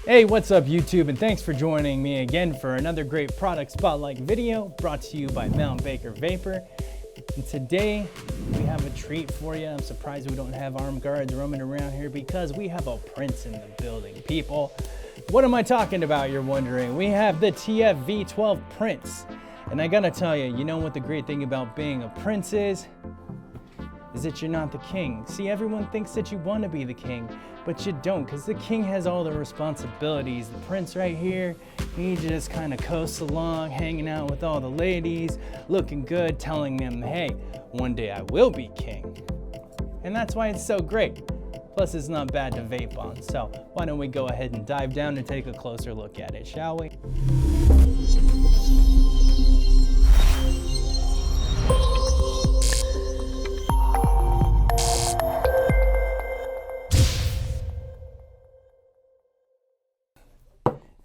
Hey, what's up YouTube, and thanks for joining me again for another great product spotlight video brought to you by Mount Baker Vapor. And today we have a treat for you. I'm surprised we don't have armed guards roaming around here because we have a prince in the building, people. What am I talking about, you're wondering? We have the TFV12 Prince. And I gotta tell you, you know what the great thing about being a prince is that you're not the king. See, everyone thinks that you want to be the king, but you don't, because the king has all the responsibilities. The prince right here, he just kind of coasts along, hanging out with all the ladies, looking good, telling them, hey, one day I will be king. And that's why it's so great. Plus, it's not bad to vape on. So why don't we go ahead and dive down and take a closer look at it, shall we?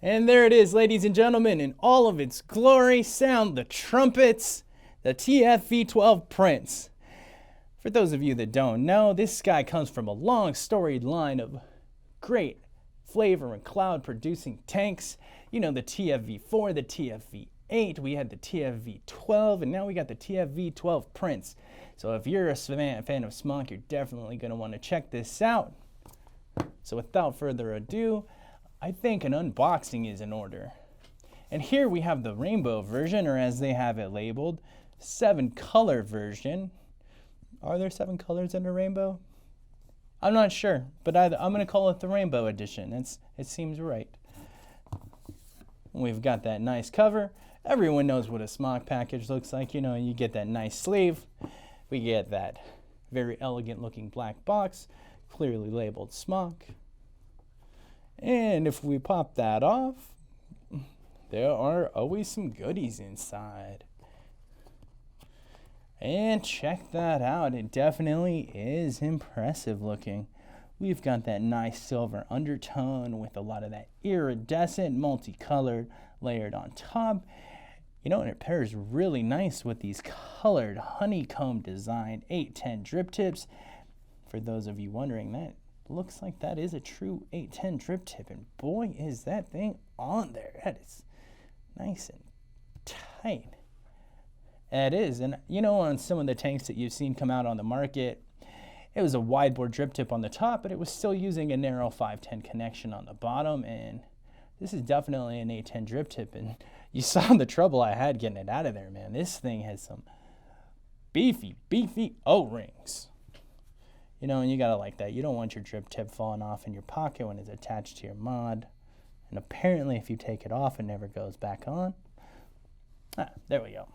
And there it is, ladies and gentlemen, in all of its glory. Sound the trumpets, the TFV12 Prince. For those of you that don't know, this guy comes from a long storied line of great flavor and cloud producing tanks. You know, the TFV4, the TFV8, we had the TFV12, and now we got the TFV12 Prince. So if you're a fan of SMOK, you're definitely going to want to check this out. So without further ado, I think an unboxing is in order. And here we have the rainbow version, or as they have it labeled, 7-color version. Are there 7 colors in a rainbow? I'm not sure, but I'm going to call it the rainbow edition. It seems right. We've got that nice cover. Everyone knows what a SMOK package looks like. You know, you get that nice sleeve. We get that very elegant looking black box, clearly labeled SMOK. And if we pop that off, there are always some goodies inside. And check that out, it definitely is impressive looking. We've got that nice silver undertone with a lot of that iridescent multicolored layered on top. You know, and it pairs really nice with these colored honeycomb design 810 drip tips. For those of you wondering, that looks like that is a true 810 drip tip, and boy is that thing on there. That is nice and tight. It is. And you know, on some of the tanks that you've seen come out on the market, it was a wide bore drip tip on the top, but it was still using a narrow 510 connection on the bottom, and this is definitely an 810 drip tip. And you saw the trouble I had getting it out of there, man. This thing has some beefy O-rings. You know, and you gotta like that. You don't want your drip tip falling off in your pocket when it's attached to your mod. And apparently if you take it off, it never goes back on. There we go.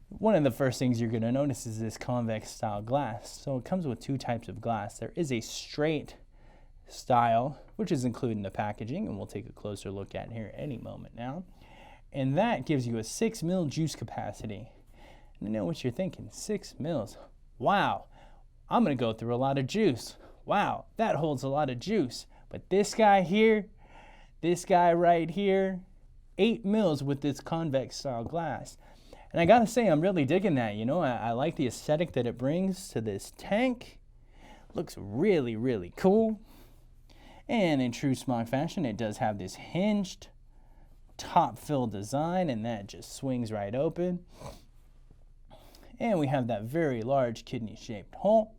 One of the first things you're gonna notice is this convex style glass. So it comes with 2 types of glass. There is a straight style, which is included in the packaging, and we'll take a closer look at here any moment now. And that gives you a 6 mil juice capacity. And I know what you're thinking, 6 mils. Wow. I'm going to go through a lot of juice. Wow, that holds a lot of juice. But this guy here, this guy right here, 8 mils with this convex style glass. And I got to say, I'm really digging that. You know, I like the aesthetic that it brings to this tank. Looks really, really cool. And in true SMOK fashion, it does have this hinged top fill design, and that just swings right open. And we have that very large kidney-shaped hole.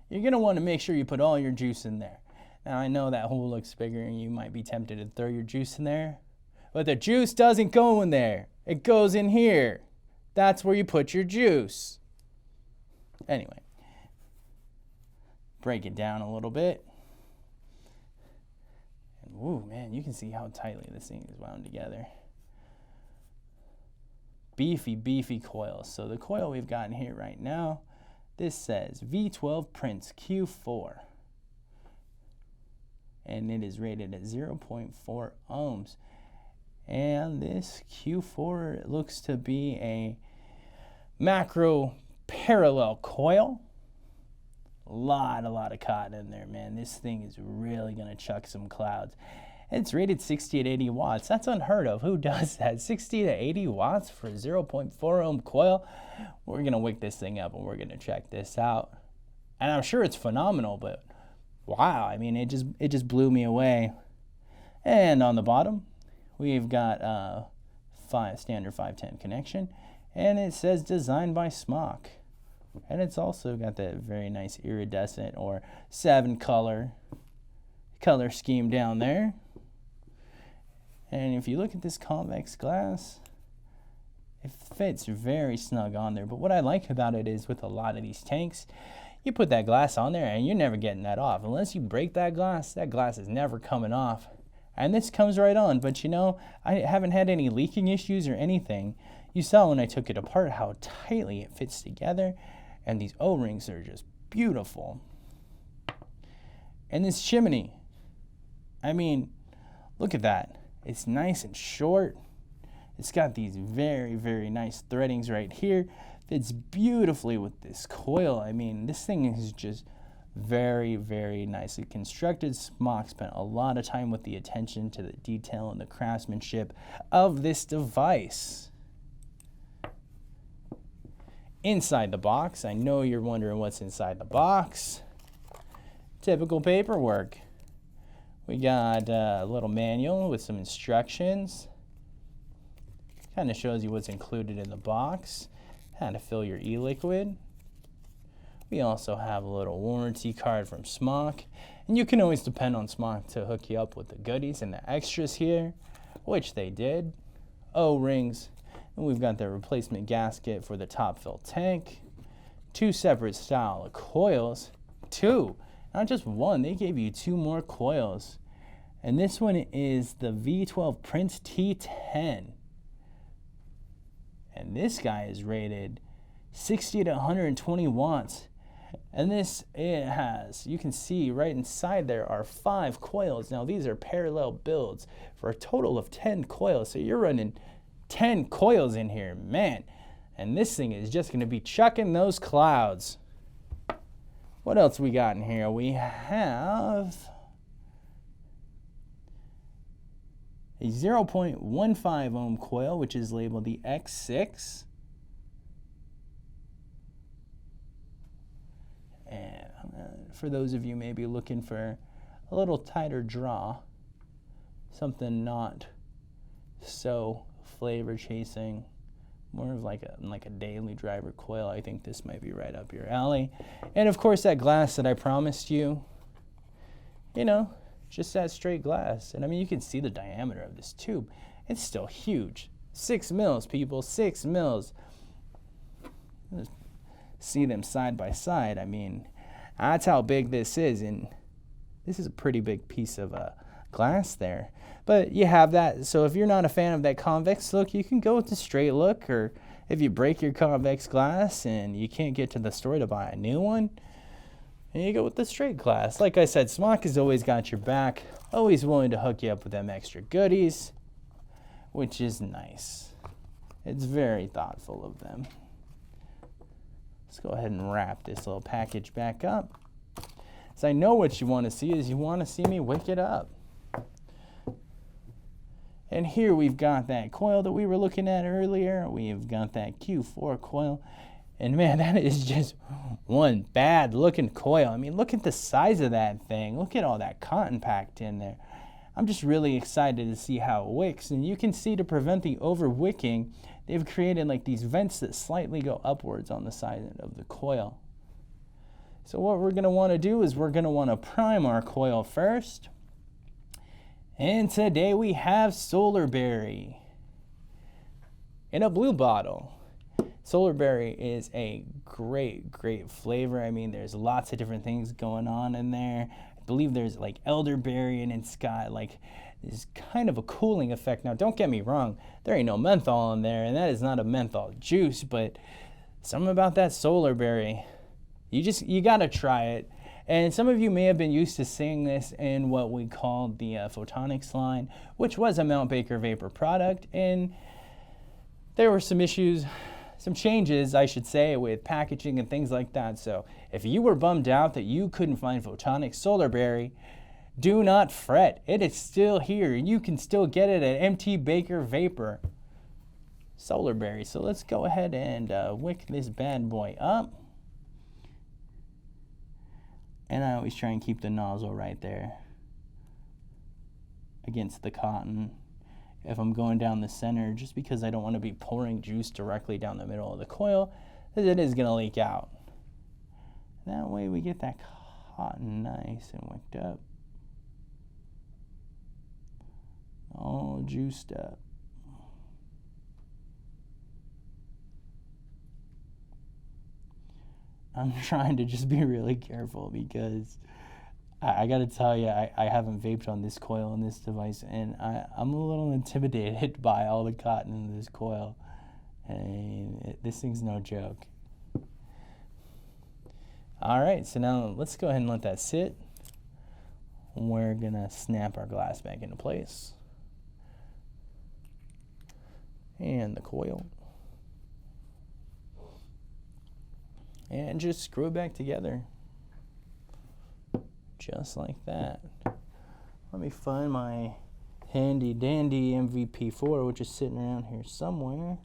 You're going to want to make sure you put all your juice in there. Now, I know that hole looks bigger and you might be tempted to throw your juice in there, but the juice doesn't go in there. It goes in here. That's where you put your juice. Anyway, break it down a little bit. And woo, man, you can see how tightly this thing is wound together. Beefy coils. So the coil we've got in here right now, this says V12 Prince Q4. And it is rated at 0.4 ohms. And this Q4 looks to be a macro parallel coil. A lot of cotton in there, man. This thing is really gonna chuck some clouds. It's rated 60 to 80 watts. That's unheard of. Who does that? 60 to 80 watts for a 0.4 ohm coil? We're going to wick this thing up and we're going to check this out. And I'm sure it's phenomenal, but wow, I mean, it just blew me away. And on the bottom, we've got standard 510 connection, and it says designed by SMOK. And it's also got that very nice iridescent or 7-color scheme down there. And if you look at this convex glass, it fits very snug on there. But what I like about it is with a lot of these tanks, you put that glass on there and you're never getting that off. Unless you break that glass is never coming off. And this comes right on. But you know, I haven't had any leaking issues or anything. You saw when I took it apart how tightly it fits together. And these O-rings are just beautiful. And this chimney, I mean, look at that. It's nice and short. It's got these very, very nice threadings right here. Fits beautifully with this coil. I mean, this thing is just very, very nicely constructed. SMOK spent a lot of time with the attention to the detail and the craftsmanship of this device. Inside the box, I know you're wondering what's inside the box. Typical paperwork. We got a little manual with some instructions. Kind of shows you what's included in the box, how to fill your e-liquid. We also have a little warranty card from SMOK, and you can always depend on SMOK to hook you up with the goodies and the extras here, which they did. O-rings, and we've got the replacement gasket for the top fill tank. 2 separate style of coils. 2, not just 1, they gave you 2 more coils. And this one is the V12 Prince T10. And this guy is rated 60 to 120 watts. And this, it has, you can see right inside there are 5 coils. Now these are parallel builds for a total of 10 coils. So you're running 10 coils in here, man. And this thing is just going to be chucking those clouds. What else we got in here? We have a 0.15 ohm coil, which is labeled the X6. And for those of you maybe looking for a little tighter draw, something not so flavor chasing, more of like a daily driver coil, I think this might be right up your alley. And of course that glass that I promised you, you know, just that straight glass. And I mean, you can see the diameter of this tube. It's still huge. 6 mils, people, 6 mils. Let's see them side by side. I mean, that's how big this is. And this is a pretty big piece of glass there. But you have that. So if you're not a fan of that convex look, you can go with the straight look. Or if you break your convex glass and you can't get to the store to buy a new one, and you go with the straight glass. Like I said, SMOK has always got your back, always willing to hook you up with them extra goodies, which is nice. It's very thoughtful of them. Let's go ahead and wrap this little package back up. So I know what you want to see is you want to see me wick it up. And here we've got that coil that we were looking at earlier. We've got that Q4 coil. And man, that is just one bad looking coil. I mean, look at the size of that thing. Look at all that cotton packed in there. I'm just really excited to see how it wicks. And you can see to prevent the over wicking, they've created like these vents that slightly go upwards on the side of the coil. So what we're gonna wanna do is we're gonna wanna prime our coil first. And today we have Solarberry in a blue bottle. Solarberry is a great, great flavor. I mean, there's lots of different things going on in there. I believe there's like elderberry and it's got like this kind of a cooling effect. Now, don't get me wrong, there ain't no menthol in there, and that is not a menthol juice, but something about that Solarberry, you gotta try it. And some of you may have been used to seeing this in what we call the Photonics line, which was a Mount Baker Vapor product, and there were some issues, some changes, I should say, with packaging and things like that. So if you were bummed out that you couldn't find Photonics Solarberry, do not fret. It is still here. You can still get it at MT Baker Vapor Solarberry. So let's go ahead and wick this bad boy up. And I always try and keep the nozzle right there against the cotton if I'm going down the center, just because I don't want to be pouring juice directly down the middle of the coil, because it is going to leak out. That way we get that cotton nice and wicked up, all juiced up. I'm trying to just be really careful because I got to tell you, I haven't vaped on this coil and this device, and I'm a little intimidated by all the cotton in this coil. And this thing's no joke. All right, so now let's go ahead and let that sit. We're going to snap our glass back into place. And the coil. And just screw it back together. Just like that. Let me find my handy dandy MVP4, which is sitting around here somewhere.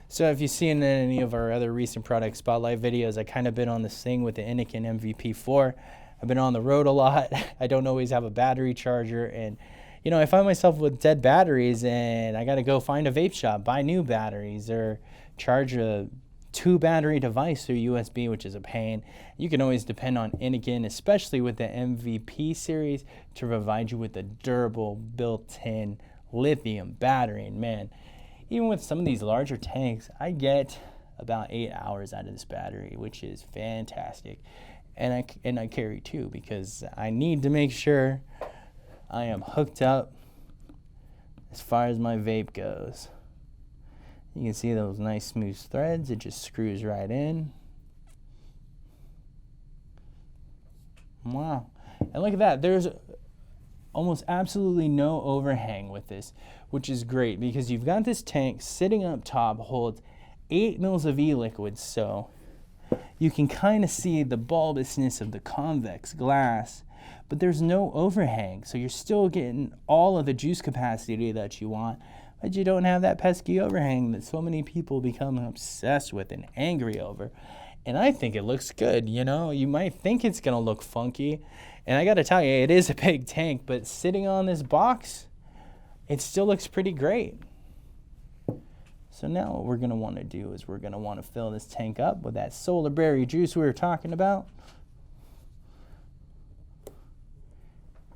So if you've seen any of our other recent product spotlight videos, I kind of been on this thing with the Anakin MVP4. I've been on the road a lot. I don't always have a battery charger, and you know, I find myself with dead batteries and I got to go find a vape shop, buy new batteries, or charge a 2-battery device through USB, which is a pain. You can always depend on Anakin, especially with the MVP series, to provide you with a durable built-in lithium battery. And man, even with some of these larger tanks, I get about 8 hours out of this battery, which is fantastic. And I carry 2 because I need to make sure I am hooked up as far as my vape goes. You can see those nice smooth threads. It just screws right in. Wow. And look at that. There's almost absolutely no overhang with this, which is great because you've got this tank sitting up top, holds 8 mils of e-liquid, so you can kind of see the bulbousness of the convex glass, but there's no overhang, so you're still getting all of the juice capacity that you want, but you don't have that pesky overhang that so many people become obsessed with and angry over. And I think it looks good. You know, you might think it's gonna look funky, and I gotta tell you, it is a big tank, but sitting on this box, it still looks pretty great. So now what we're gonna wanna do is we're gonna wanna fill this tank up with that Solarberry juice we were talking about.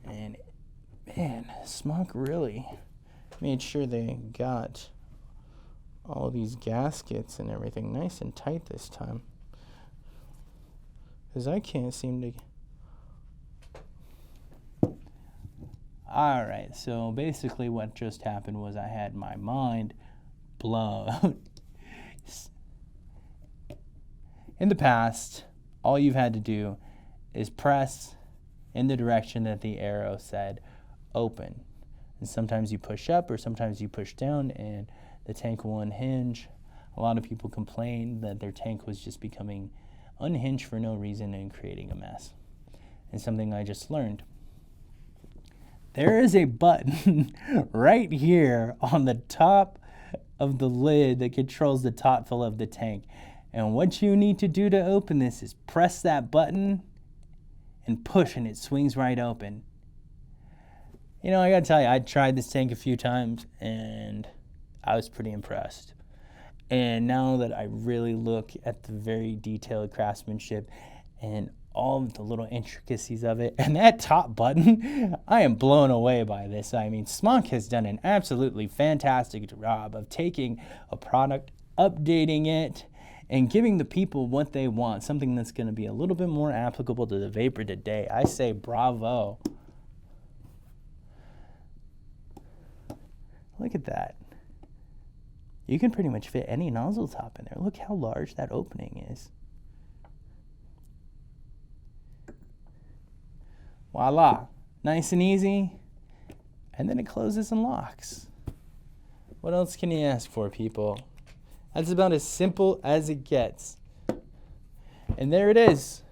And man, SMOK really made sure they got all these gaskets and everything nice and tight this time, because I can't seem to. All right, so basically what just happened was I had my mind blown. In the past, all you've had to do is press in the direction that the arrow said open. And sometimes you push up or sometimes you push down and the tank will unhinge. A lot of people complained that their tank was just becoming unhinged for no reason and creating a mess. And something I just learned. There is a button right here on the top of the lid that controls the top fill of the tank. And what you need to do to open this is press that button and push, and it swings right open. You know, I gotta tell you, I tried this tank a few times and I was pretty impressed. And now that I really look at the very detailed craftsmanship and all of the little intricacies of it, and that top button, I am blown away by this. I mean, SMOK has done an absolutely fantastic job of taking a product, updating it, and giving the people what they want, something that's going to be a little bit more applicable to the vapor today. I say bravo. Look at that. You can pretty much fit any nozzle top in there. Look how large that opening is. Voila, nice and easy. And then it closes and locks. What else can you ask for, people? That's about as simple as it gets. And there it is.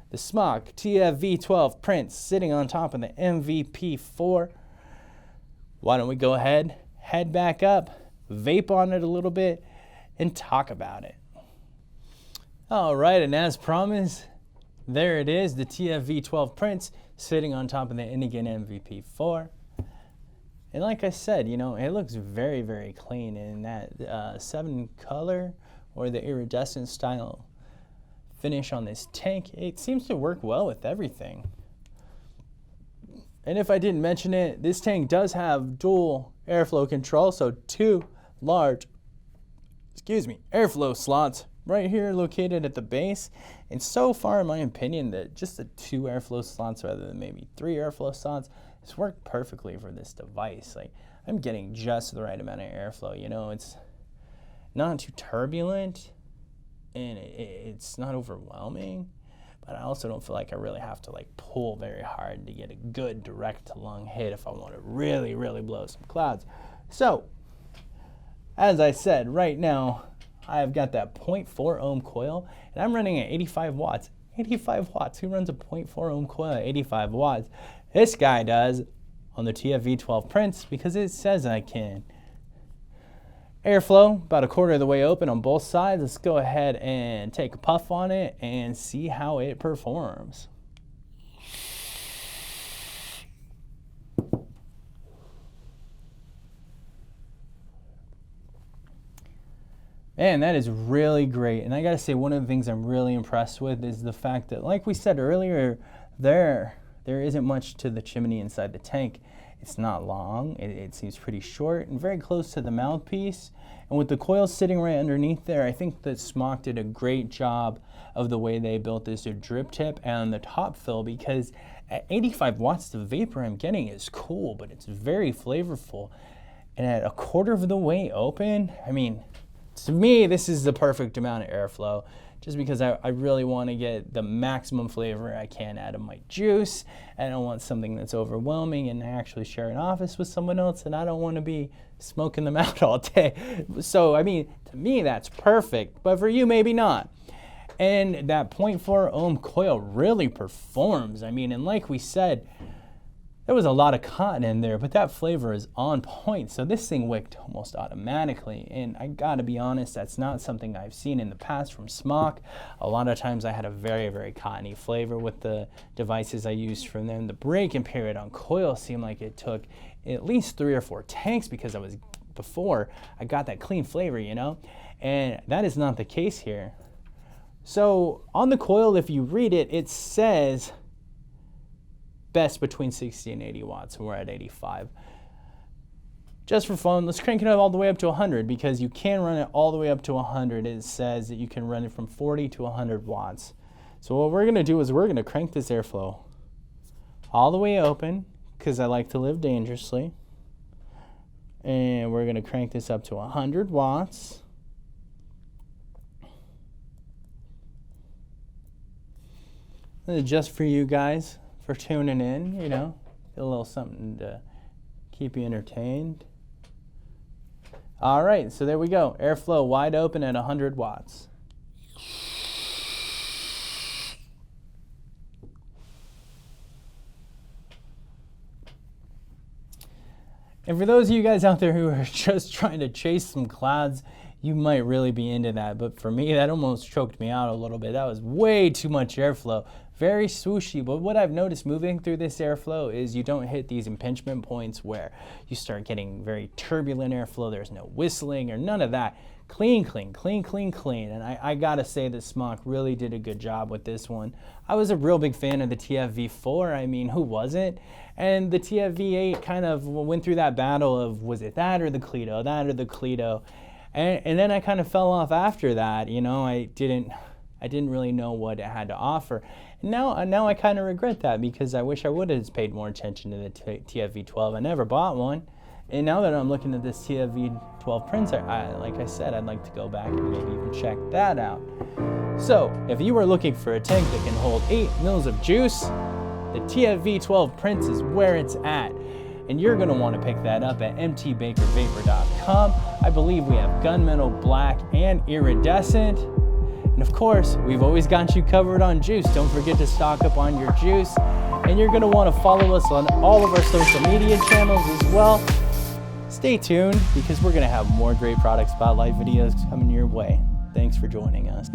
The SMOK TFV12 Prince sitting on top of the MVP4. Why don't we go ahead, head back up, vape on it a little bit, and talk about it. All right, and as promised, There it is, the TFV12 Prince sitting on top of the Indigan MVP4. And like I said, you know, it looks very, very clean in that 7 color or the iridescent style finish on this tank. It seems to work well with everything. And if I didn't mention it, this tank does have dual airflow control, so 2 large, airflow slots right here located at the base. And so far, in my opinion, that just the 2 airflow slots rather than maybe 3 airflow slots has worked perfectly for this device. Like, I'm getting just the right amount of airflow. You know, it's not too turbulent and it's not overwhelming, but I also don't feel like I really have to like pull very hard to get a good direct to lung hit if I want to really, really blow some clouds. So, as I said, right now, I've got that 0.4 ohm coil, and I'm running at 85 watts. 85 watts. Who runs a 0.4 ohm coil at 85 watts? This guy does on the TFV12 Prince because it says I can. Airflow about 1/4 of the way open on both sides. Let's go ahead and take a puff on it and see how it performs. Man, that is really great. And I gotta say, one of the things I'm really impressed with is the fact that, like we said earlier, there isn't much to the chimney inside the tank. It's not long, it seems pretty short and very close to the mouthpiece. And with the coil sitting right underneath there, I think that SMOK did a great job of the way they built this drip tip and the top fill, because at 85 watts, the vapor I'm getting is cool, but it's very flavorful. And at 1/4 of the way open, I mean, to me, this is the perfect amount of airflow, just because I really want to get the maximum flavor I can out of my juice. I don't want something that's overwhelming, and I actually share an office with someone else, and I don't want to be smoking them out all day. So, I mean, to me, that's perfect, but for you, maybe not. And that 0.4 ohm coil really performs. I mean, and like we said, there was a lot of cotton in there, but that flavor is on point. So this thing wicked almost automatically. And I gotta be honest, that's not something I've seen in the past from SMOK. A lot of times I had a very, very cottony flavor with the devices I used from them. The break-in period on coil seemed like it took at least 3 or 4 tanks because before I got that clean flavor, you know? And that is not the case here. So on the coil, if you read it, it says best between 60 and 80 watts, and we're at 85. Just for fun, let's crank it up all the way up to 100, because you can run it all the way up to 100. It says that you can run it from 40 to 100 watts. So what we're gonna do is we're gonna crank this airflow all the way open, because I like to live dangerously. And we're gonna crank this up to 100 watts. And just for you guys, for tuning in, you know, get a little something to keep you entertained. All right, so there we go. Airflow wide open at 100 watts. And for those of you guys out there who are just trying to chase some clouds, you might really be into that. But for me, that almost choked me out a little bit. That was way too much airflow. Very swooshy, but what I've noticed moving through this airflow is you don't hit these impingement points where you start getting very turbulent airflow. There's no whistling or none of that. Clean, clean, clean, clean, clean. And I gotta say that SMOK really did a good job with this one. I was a real big fan of the TFV4. I mean, who wasn't? And the TFV8 kind of went through that battle of, was it that or the Cleto, that or the Cleto? And then I kind of fell off after that. You know, I didn't really know what it had to offer. And now I kind of regret that, because I wish I would have paid more attention to the TFV12. I never bought one. And now that I'm looking at this TFV12 Prince, like I said, I'd like to go back and maybe even check that out. So, if you are looking for a tank that can hold 8 mils of juice, the TFV12 Prince is where it's at. And you're gonna wanna pick that up at mtbakervapor.com. I believe we have gunmetal, black, and iridescent. And of course, we've always got you covered on juice. Don't forget to stock up on your juice. And you're gonna wanna follow us on all of our social media channels as well. Stay tuned, because we're gonna have more great product spotlight videos coming your way. Thanks for joining us.